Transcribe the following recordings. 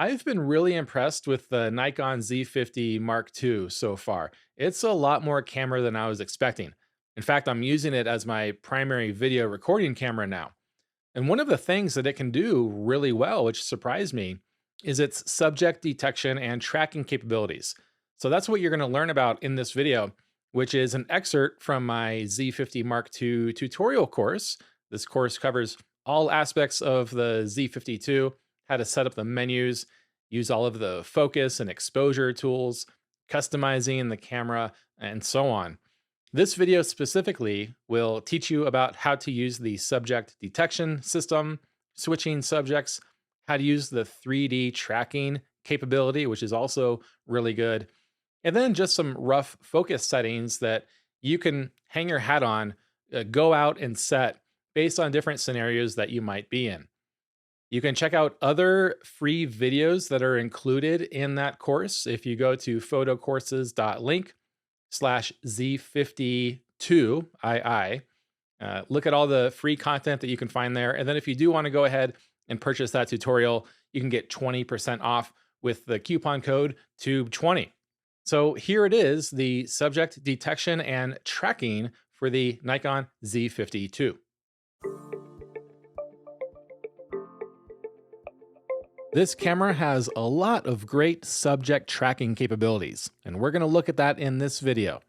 I've been really impressed with the Nikon Z50 Mark II so far. It's a lot more camera than I was expecting. In fact, I'm using it as my primary video recording camera now. And one of the things that it can do really well, which surprised me, is its subject detection and tracking capabilities. So that's what you're going to learn about in this video, which is an excerpt from my Z50 Mark II tutorial course. This course covers all aspects of the Z52, how to set up the menus, use all of the focus and exposure tools, customizing the camera, and so on. This video specifically will teach you about how to use the subject detection system, switching subjects, how to use the 3D tracking capability, which is also really good, and then just some rough focus settings that you can hang your hat on, go out and set based on different scenarios that you might be in. You can check out other free videos that are included in that course if you go to photocourses.link/Z50II. Look at all the free content that you can find there. And then if you do want to go ahead and purchase that tutorial, you can get 20% off with the coupon code TUBE20. So here it is, the subject detection and tracking for the Nikon Z50 II. This camera has a lot of great subject tracking capabilities, and we're going to look at that in this video.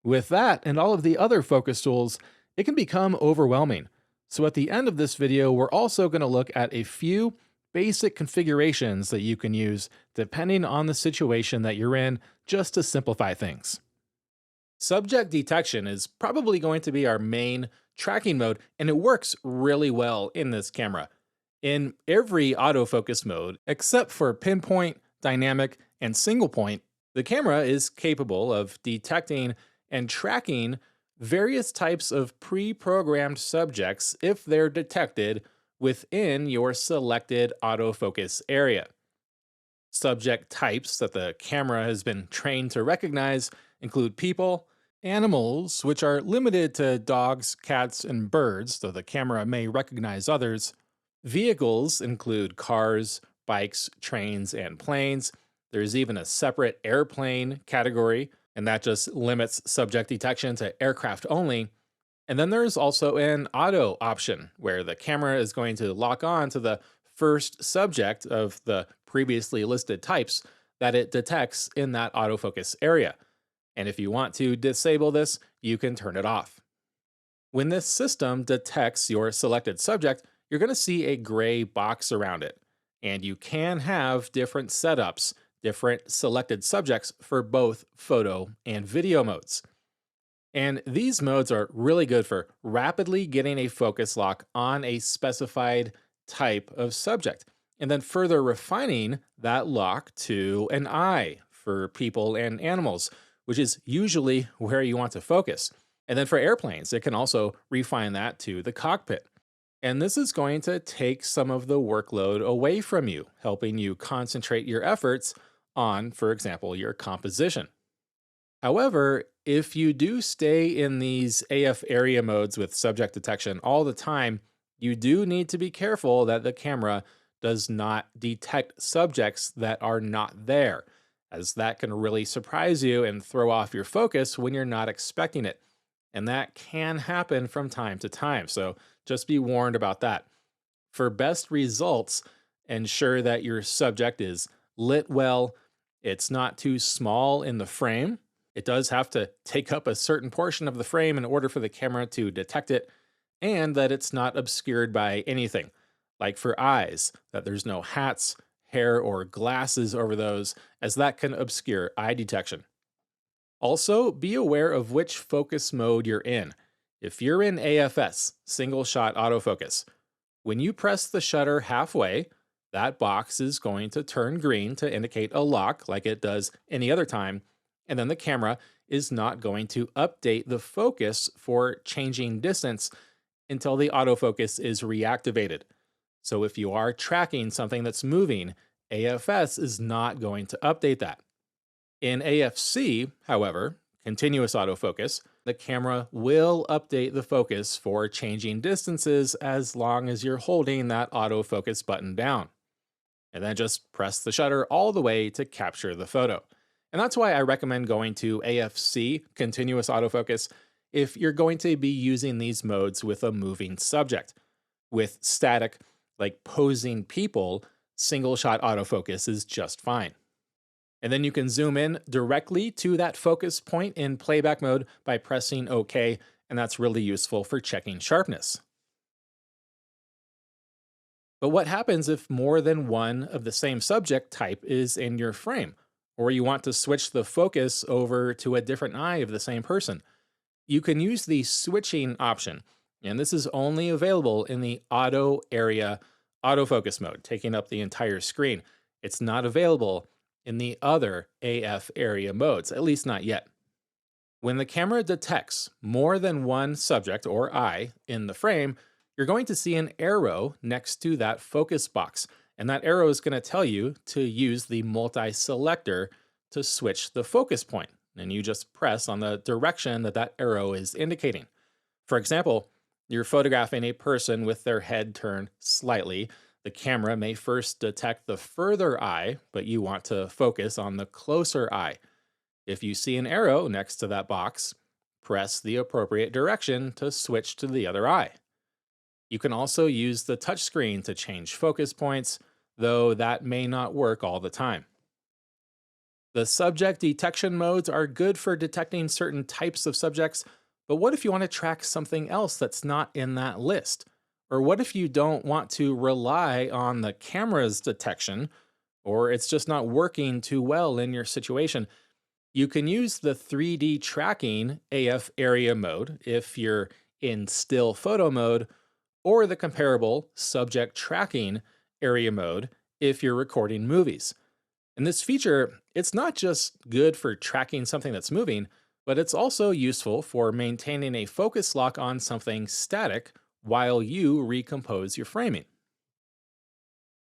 With that and all of the other focus tools, it can become overwhelming. So at the end of this video, we're also going to look at a few basic configurations that you can use depending on the situation that you're in, just to simplify things. Subject detection is probably going to be our main tracking mode, and it works really well in this camera. In every autofocus mode, except for pinpoint, dynamic, and single point, the camera is capable of detecting and tracking various types of pre-programmed subjects if they're detected within your selected autofocus area. Subject types that the camera has been trained to recognize include people, animals, which are limited to dogs, cats, and birds, though the camera may recognize others. Vehicles include cars, bikes, trains, and planes. There's even a separate airplane category, and that just limits subject detection to aircraft only. And then there's also an auto option, where the camera is going to lock on to the first subject of the previously listed types that it detects in that autofocus area. And if you want to disable this, you can turn it off. When this system detects your selected subject, you're going to see a gray box around it. And you can have different setups, different selected subjects for both photo and video modes. And these modes are really good for rapidly getting a focus lock on a specified type of subject, and then further refining that lock to an eye for people and animals, which is usually where you want to focus. And then for airplanes, it can also refine that to the cockpit. And this is going to take some of the workload away from you, helping you concentrate your efforts on, for example, your composition. However, if you do stay in these AF area modes with subject detection all the time, you do need to be careful that the camera does not detect subjects that are not there, as that can really surprise you and throw off your focus when you're not expecting it. And that can happen from time to time, so just be warned about that. For best results, ensure that your subject is lit well, it's not too small in the frame. It does have to take up a certain portion of the frame in order for the camera to detect it, and that it's not obscured by anything. Like for eyes, that there's no hats, hair, or glasses over those, as that can obscure eye detection. Also, be aware of which focus mode you're in. If you're in AFS, single shot autofocus, when you press the shutter halfway, that box is going to turn green to indicate a lock like it does any other time, and then the camera is not going to update the focus for changing distance until the autofocus is reactivated. So if you are tracking something that's moving, AFS is not going to update that. In AFC, however, continuous autofocus, the camera will update the focus for changing distances as long as you're holding that autofocus button down. and then just press the shutter all the way to capture the photo. And that's why I recommend going to AFC, continuous autofocus, if you're going to be using these modes with a moving subject. With static, like posing people, single shot autofocus is just fine. And then you can zoom in directly to that focus point in playback mode by pressing OK, and that's really useful for checking sharpness. But what happens if more than one of the same subject type is in your frame? Or you want to switch the focus over to a different eye of the same person? You can use the switching option, and this is only available in the auto area autofocus mode, taking up the entire screen. It's not available in the other AF area modes, at least not yet. When the camera detects more than one subject or eye in the frame, you're going to see an arrow next to that focus box, and that arrow is going to tell you to use the multi-selector to switch the focus point, and you just press on the direction that that arrow is indicating. For example, you're photographing a person with their head turned slightly. The camera may first detect the further eye, but you want to focus on the closer eye. If you see an arrow next to that box, press the appropriate direction to switch to the other eye. You can also use the touchscreen to change focus points, though that may not work all the time. The subject detection modes are good for detecting certain types of subjects, but what if you want to track something else that's not in that list? Or what if you don't want to rely on the camera's detection, or it's just not working too well in your situation? You can use the 3D tracking AF area mode if you're in still photo mode, or the comparable subject tracking area mode if you're recording movies. And this feature, it's not just good for tracking something that's moving, but it's also useful for maintaining a focus lock on something static while you recompose your framing.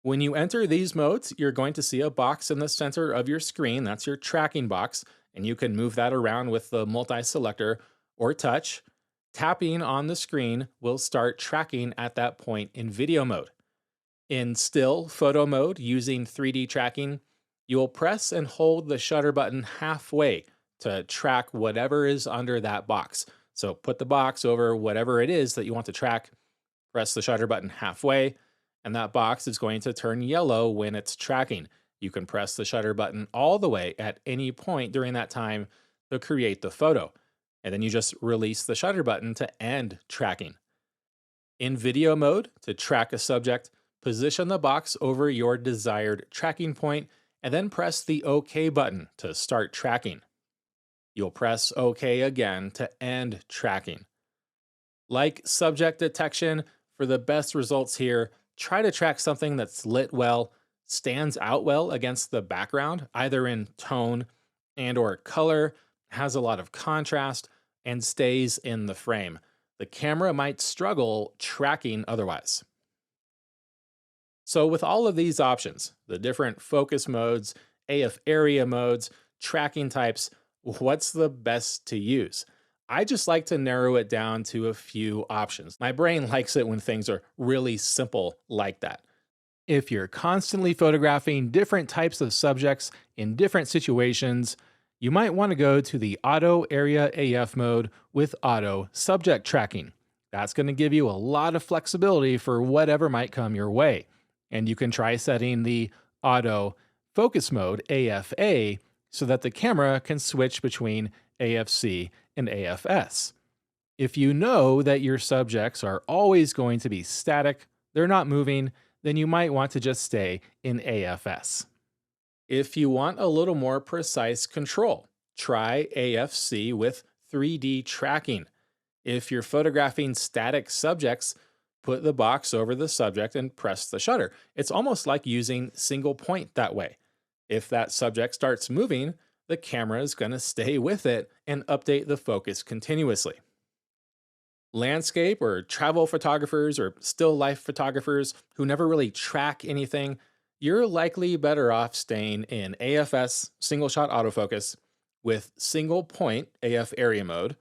When you enter these modes, you're going to see a box in the center of your screen. That's your tracking box, and you can move that around with the multi-selector or touch. Tapping on the screen will start tracking at that point in video mode. In still photo mode using 3D tracking, you will press and hold the shutter button halfway to track whatever is under that box. So put the box over whatever it is that you want to track, press the shutter button halfway, and that box is going to turn yellow when it's tracking. You can press the shutter button all the way at any point during that time to create the photo. And then you just release the shutter button to end tracking. In video mode, to track a subject, position the box over your desired tracking point and then press the OK button to start tracking. You'll press OK again to end tracking. Like subject detection, for the best results here, try to track something that's lit well, stands out well against the background, either in tone and or color, has a lot of contrast, and stays in the frame. The camera might struggle tracking otherwise. So with all of these options, the different focus modes, AF area modes, tracking types, what's the best to use? I just like to narrow it down to a few options. My brain likes it when things are really simple like that. If you're constantly photographing different types of subjects in different situations, you might want to go to the Auto Area AF mode with Auto Subject Tracking. That's going to give you a lot of flexibility for whatever might come your way. And you can try setting the Auto Focus Mode AFA so that the camera can switch between AFC and AFS. If you know that your subjects are always going to be static, they're not moving, then you might want to just stay in AFS. If you want a little more precise control, try AFC with 3D tracking. If you're photographing static subjects, put the box over the subject and press the shutter. It's almost like using single point that way. If that subject starts moving, the camera is going to stay with it and update the focus continuously. Landscape or travel photographers or still life photographers who never really track anything, you're likely better off staying in AFS single shot autofocus with single point AF area mode,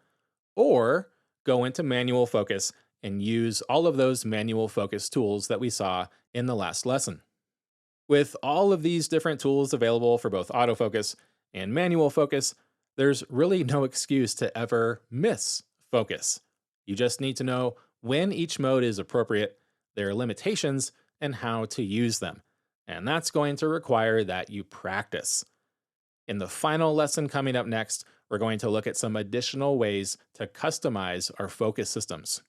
or go into manual focus and use all of those manual focus tools that we saw in the last lesson. With all of these different tools available for both autofocus and manual focus, there's really no excuse to ever miss focus. You just need to know when each mode is appropriate, their limitations, and how to use them. And that's going to require that you practice. In the final lesson coming up next, we're going to look at some additional ways to customize our focus systems.